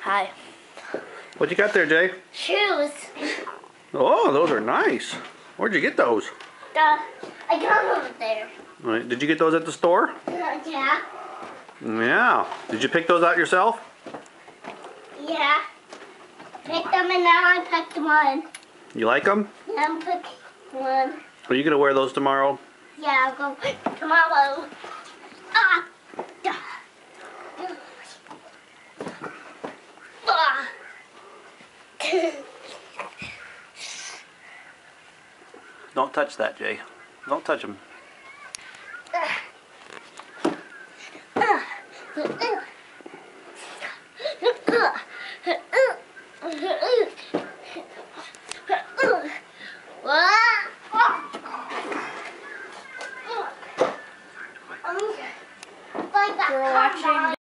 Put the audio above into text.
Hi. What you got there, Jay? Shoes. Oh, those are nice. Where'd you get those? I got them over there. All right, did you get those at the store? Yeah. Yeah. Did you pick those out yourself? Yeah. Picked them and now I picked one. You like them? Yeah, I'm picking one. Are you gonna wear those tomorrow? Yeah, I'll go tomorrow. Ah. Ah. Don't touch that, Jay. Don't touch them.